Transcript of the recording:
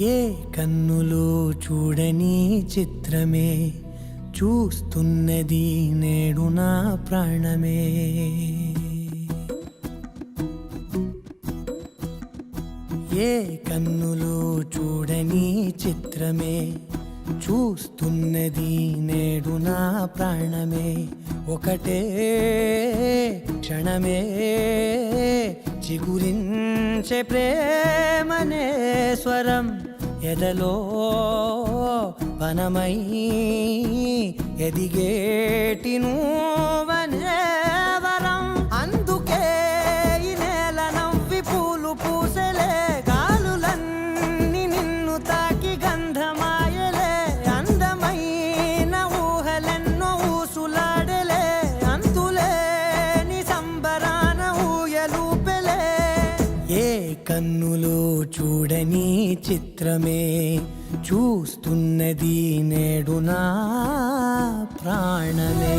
ఏ కన్నులో చూడని చిత్రమే చూస్తున్నది నేడు నా ప్రాణమే. ఏ కన్నులో చూడని చిత్రమే చూస్తున్నది నేడు నా ప్రాణమే. ఒకటే క్షణమే చిగురించే ప్రేమనే స్వరం ఎదలో వనమై ఎదిగేటి నువ్వనే వరం. అందుకే ఈ నేల నవ్వి పూలు పూసలే, గాలులన్నీ నిన్ను తాకి గంధమాయలే. అందమైన ఊహలెన్నో ఊసులాడలే, అంతులేని సంబరాన ఊయలూపెలే. ఏ కన్నులో చూడని చిత్రమే చూస్తున్నది నేడు నా ప్రాణమే.